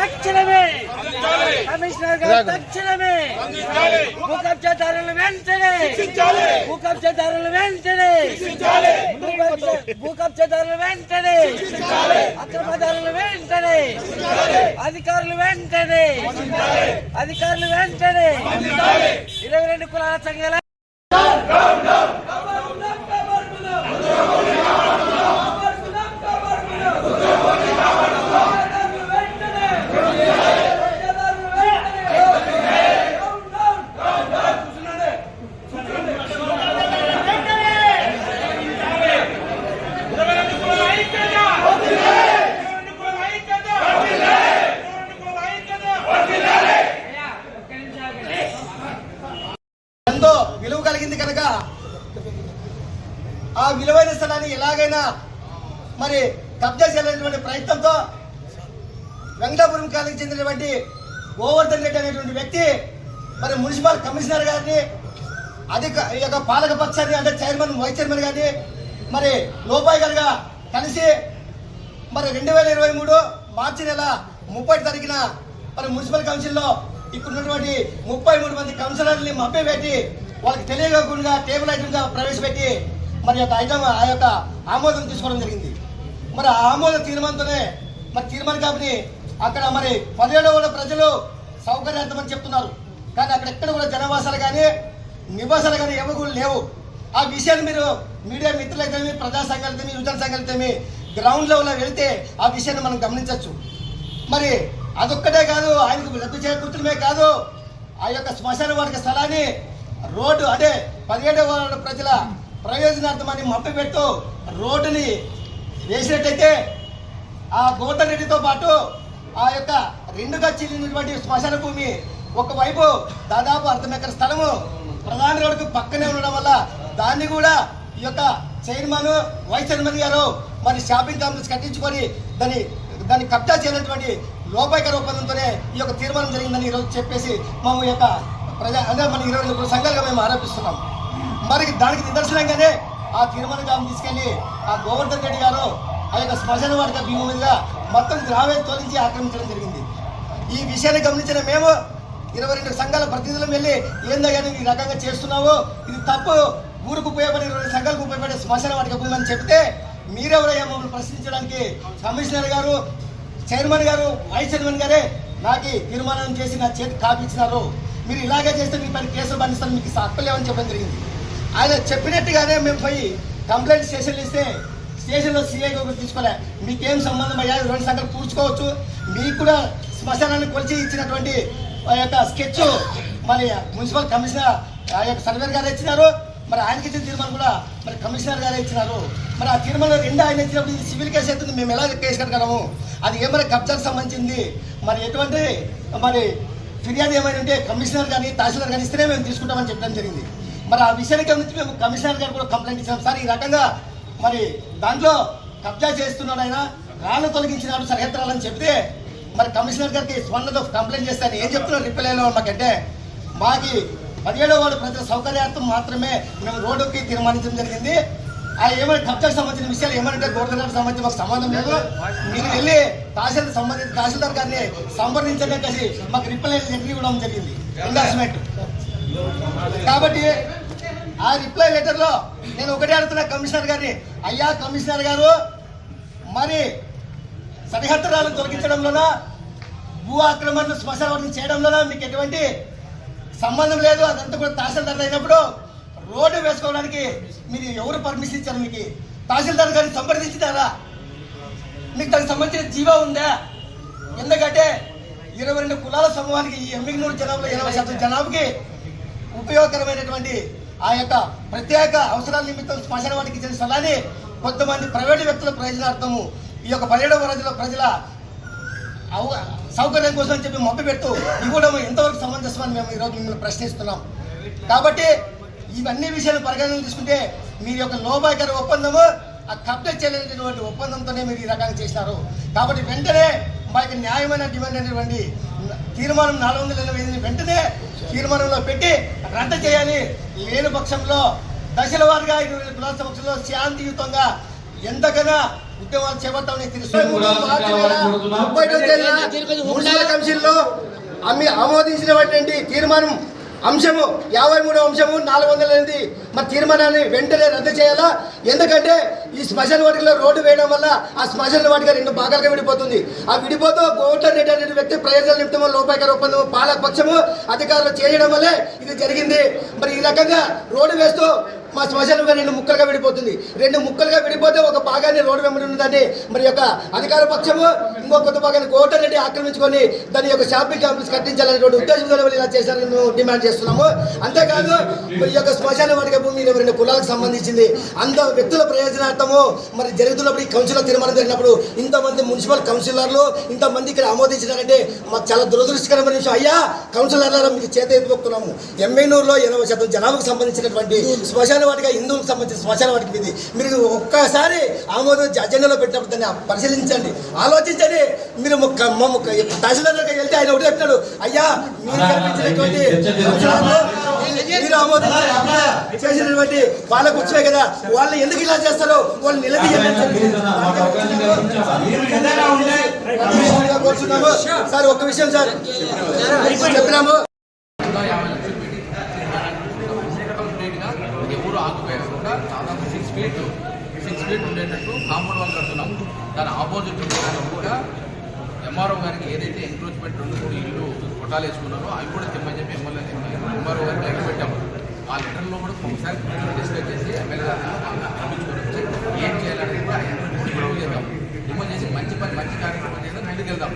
తక్షణమే కమిషనర్ గారు తక్షణమే భూ కబ్జాదారులు వెంటనే భూ కబ్జాదారులు వెంటనే భూ కబ్జాదారులు వెంటనే అక్రమదారులు వెంటనే అధికారులు వెంటనే 22 కులాల సంఘాల విలువ కలిగింది కనుక ఆ విలువైన స్థలాన్ని ఎలాగైనా మరి కబ్జా చేయాలనేటువంటి ప్రయత్నంతో వెంకటాపురం కాలనీకి చెందినటువంటి గోవర్ధన్ రెడ్డి అనేటువంటి వ్యక్తి మరి మున్సిపల్ కమిషనర్ గారిని పాలక పక్షాన్ని అంటే చైర్మన్ వైస్ చైర్మన్ గారిని మరి లోపాయి గారిగా కలిసి మరి 2023 మార్చి నెల 30 తారీఖున మరి మున్సిపల్ కౌన్సిల్లో ఇప్పుడున్నటువంటి 33 మంది కౌన్సిలర్ని మభ్యపెట్టి వాళ్ళకి తెలియకుండా టేబుల్ ఐటమ్గా ప్రవేశపెట్టి మరి ఆ యొక్క ఆమోదం తీసుకోవడం జరిగింది. మరి ఆ ఆమోద తీర్మానంతోనే మరి తీర్మానం కాబట్టి అక్కడ మరి 17 ప్రజలు సౌకర్యార్థమని చెప్తున్నారు. కానీ అక్కడ ఎక్కడ కూడా జనవాసాలు కానీ నివాసాలు కానీ ఎవరు కూడా లేవు. ఆ విషయాన్ని మీరు మీడియా మిత్రులైతేమి, ప్రజా సంఘాలైతేమి, యువజన సంఘాలైతేమి గ్రౌండ్ లెవెల్లో వెళితే ఆ విషయాన్ని మనం గమనించవచ్చు. మరి అదొక్కటే కాదు, ఆయనకు లబ్ధి చేకూర్చడమే కాదు, ఆ యొక్క శ్మశాన వాటిక స్థలాన్ని రోడ్డు అంటే 17 వార్డు ప్రజల ప్రయోజనార్థమని మభ్యపెడుతూ రోడ్డుని వేసినట్టయితే ఆ గోవర్ధన్ రెడ్డితో పాటు ఆ యొక్క 2గా చీలినటువంటి శ్మశాన భూమి ఒకవైపు దాదాపు 1/2 ఎకర స్థలము ప్రధాన రోడ్డుకు పక్కనే ఉండడం వల్ల దాన్ని కూడా ఈ యొక్క చైర్మన్ వైస్ చైర్మన్ గారు మరి షాపింగ్ కాంప్లెక్స్ కట్టించుకొని దాన్ని కబ్జా చేయనటువంటి లోపాయికర ఒప్పందంతోనే ఈ యొక్క తీర్మానం జరిగిందని ఈరోజు చెప్పేసి మేము యొక్క అంటే మన 22 సంఘాలుగా మేము ఆరోపిస్తున్నాం. మరి దానికి నిదర్శనంగానే ఆ తీర్మానం కాలం తీసుకెళ్లి ఆ గోవర్ధన్ రెడ్డి గారు ఆ యొక్క శ్మశాన వాటిక భూమి మీదుగా మొత్తం గ్రావే తోలించి ఆక్రమించడం జరిగింది. ఈ విషయాన్ని గమనించిన మేము 22 సంఘాల ప్రతినిధులు వెళ్ళి ఏందయ్యా ఈ రకంగా చేస్తున్నావు, ఇది తప్పు, ఊరుకు ఉపయోగపడే 22 సంఘాలకు ఉపయోగపడే శ్మశాన వాటిక భూమి అని చెప్తే మీరెవరయ్యా మమ్మల్ని ప్రశ్నించడానికి? కమిషనర్ గారు, చైర్మన్ గారు, వైస్ చైర్మన్ గారే నాకు తీర్మానం చేసి నా చేతికి కాపీ ఇచ్చినారు, మీరు ఇలాగే చేస్తే మీ పని కేసులు బంధిస్తాను, మీకు హక్కులేమని చెప్పడం జరిగింది. ఆయన చెప్పినట్టుగానే మేము పోయి కంప్లైంట్ స్టేషన్లు ఇస్తే స్టేషన్లో సిఐ తీసుకోలే, మీకేం సంబంధం అయ్యా 2 సంఘాలు పూడ్చుకోవచ్చు, మీకు కూడా శ్మశానాన్ని కొలిచి ఇచ్చినటువంటి ఆ యొక్క స్కెచ్ మరి మున్సిపల్ కమిషనర్ ఆ యొక్క సర్వేర్ గారు ఇచ్చినారు, మరి ఆయనకి ఇచ్చిన తీర్మానం కూడా మరి కమిషనర్ గారే ఇచ్చినారు. మరి ఆ తీర్మానం 2 ఆయన ఇచ్చినప్పుడు ఇది సివిల్ కేసు అవుతుంది, మేము ఎలా కేసు కట్టగలము? అది ఏమైనా కబ్జాకు సంబంధించింది, మరి ఎటువంటి మరి ఫిర్యాదు ఏమైనా ఉంటే కమిషనర్ కానీ తహసీల్దార్ కానీ ఇస్తేనే మేము తీసుకుంటామని చెప్పడం జరిగింది. మరి ఆ విషయానికి గమనించి మేము కమిషనర్ గారు కూడా కంప్లైంట్ ఇచ్చాం. సార్ ఈ రకంగా మరి దాంట్లో కబ్జా చేస్తున్నాడు, ఆయన రాళ్ళు తొలగించినాడు సరిహద్దురాలని చెప్తే మరి కమిషనర్ గారికి స్పందనతో కంప్లైంట్ చేస్తాను ఏం చెప్తున్నారు రిప్లైలో మాకంటే మాకు 17 వార్డు ప్రజల సౌకర్యార్థం మాత్రమే మేము రోడ్డుకి తీర్మానించడం జరిగింది. ఆ ఏమైనా కబ్జాకు సంబంధించిన విషయాలు ఏమంటే గోవర్ధన్ రెడ్డికి సంబంధించి మాకు సంబంధం లేదు, మీరు వెళ్ళి సంబంధించిన తహసీల్దార్ గారిని సంప్రదించడం కలిసి మాకు రిప్లై లెటర్ ఇవ్వడం జరిగింది ఎండార్స్మెంట్. కాబట్టి ఆ రిప్లై లెటర్లో నేను ఒకటే అడుగుతున్నా కమిషనర్ గారిని, అయ్యా కమిషనర్ గారు మరి సరిహద్దురాలను తొలగించడంలోనా భూ ఆక్రమణను శ్మశానం చేయడంలోనా మీకు ఎటువంటి సంబంధం లేదు, అదంతా కూడా తహసీల్దార్ అయినప్పుడు రోడ్డు వేసుకోవడానికి మీరు ఎవరు పర్మిషన్ ఇచ్చారు? మీకు తహసీల్దార్ గారిని సంప్రదించుతారా? మీకు దానికి సంబంధించిన జీవో ఉందా? ఎందుకంటే 22 కులాల సమూహానికి ఈ ఎమ్మిగ్నూరు జనాభాలో 80% జనాభాకి ఉపయోగకరమైనటువంటి ఆ యొక్క ప్రత్యేక అవసరాల నిమిత్తం శ్మశాన వాటికి ఇచ్చిన స్థలాన్ని కొంతమంది ప్రైవేటు వ్యక్తుల ప్రయోజనార్థము ఈ యొక్క 17వ వార్డు ప్రజల సౌకర్యం కోసం అని చెప్పి మబ్బు పెట్టు ఇవ్వడం ఎంతవరకు సమంజసమని మేము ఈరోజు మిమ్మల్ని ప్రశ్నిస్తున్నాం. కాబట్టి ఇవన్నీ విషయాలు పరిగణన తీసుకుంటే మీ యొక్క లోపాయికర ఒప్పందము ఆ కబ్జా చేయలేనటువంటి ఒప్పందంతోనే మీరు ఈ రకంగా చేసినారు. కాబట్టి వెంటనే మాకు న్యాయమైన డిమాండ్ అనేటువంటి తీర్మానం 485 వెంటనే తీర్మానంలో పెట్టి రద్దు చేయాలి. లేని పక్షంలో దశల వారీగా 20 కులాల సమక్షంలో శాంతియుతంగా ఎంతకన్నా ఉద్యమాలు చేపడతామని మున్సిపల్ కమిషన్ లో ఆమోదించినటువంటి తీర్మానం అంశము 53వ అంశము 408 మరి తీర్మానాన్ని వెంటనే రద్దు చేయాలా? ఎందుకంటే ఈ శ్మశాన వాటికలో రోడ్డు వేయడం వల్ల ఆ శ్మశాన వాటిక 2 భాగాలుగా విడిపోతుంది. ఆ విడిపోతూ గోవర్ధన్ రెడ్డి అనే వ్యక్తి ప్రయోజన నిమిత్తము లోపాయకర ఒప్పందం పాలకపక్షము అధికారులు చేయడం వల్లే ఇది జరిగింది. మరి ఈ రకంగా రోడ్డు వేస్తూ మా శ్మశానం 2 ముక్కలుగా విడిపోతుంది. 2 ముక్కలుగా విడిపోతే ఒక భాగాన్ని రోడ్డు వెంబడి ఉన్నదాన్ని మరి యొక్క అధికార పక్షము ఇంకో కొత్త భాగాన్ని గోవర్ధన్ రెడ్డి ఆక్రమించుకొని దాని యొక్క షాపింగ్ కాంప్లెక్స్ కట్టించాలనేటువంటి ఉద్దేశంతో ఇలా చేశారని మేము డిమాండ్ చేస్తున్నాము. అంతేకాదు మరి యొక్క శ్మశాన వాటిక భూమి 2 కులాలకు సంబంధించింది. అంత వ్యక్తుల ప్రయోజనార్థము మరి జరుగుతున్నప్పుడు ఈ కౌన్సిలర్ తీర్మానం జరిగినప్పుడు ఇంతమంది మున్సిపల్ కౌన్సిలర్లు ఇంతమంది ఇక్కడ ఆమోదించినారంటే మాకు చాలా దురదృష్టకరమైన విషయం. అయ్యా కౌన్సిలర్ల మీకు చేత ఎత్తుకొస్తున్నాము. ఎమ్మెనూరులో 80% జనాభాకు సంబంధించినటువంటి శ్మశాన వాటిగా హిందువులకు సంబంధించిన శ్మశాన వాటికి ఇది మీరు ఒక్కసారి ఆమోదం అజెండాలో పెట్టినప్పుడు దాన్ని పరిశీలించండి, ఆలోచించండి. మీరు తహసీల్దార్ దగ్గరికి వెళ్తే ఆయన ఒకటి చెప్తాడు, అయ్యా మీరు కల్పించినటువంటి మీరు ఆమోదించి చేసినటువంటి వాళ్ళకు వచ్చాయి కదా, వాళ్ళు ఎందుకు ఇలా చేస్తారో వాళ్ళు నిలదీయాలనుకుంటున్నాము. సార్ ఒక్క విషయం సార్ చెప్పినాము, ఎవరు ఆకుపోయకుండా దాదాపు 6 ఫీట్ ఉండేటట్టు కాంపౌండ్ వాళ్ళు కడుతున్నాం. దాని ఆపోజిట్ కూడా ఎంఆర్ఓ గారికి ఏదైతే ఎంక్రోచ్మెంట్ 2 ఇల్లు కొట్టాలు వేసుకున్నారో అవి కూడా తెమ్మని చెప్పి ఎంఆర్ఓ గారికి లెటర్ పెట్టాము. ఆ లెటర్లో కూడా ఒకసారి డిస్కస్ చేసి ఎమ్మెల్యే గారిని పంపించుకొని వచ్చి ఏం చేయాలని కూడా రిమూవ్ చేద్దాం. రిమూవ్ చేసి మంచి కార్యక్రమం చేద్దాం, ముందుకు వెళ్దాం.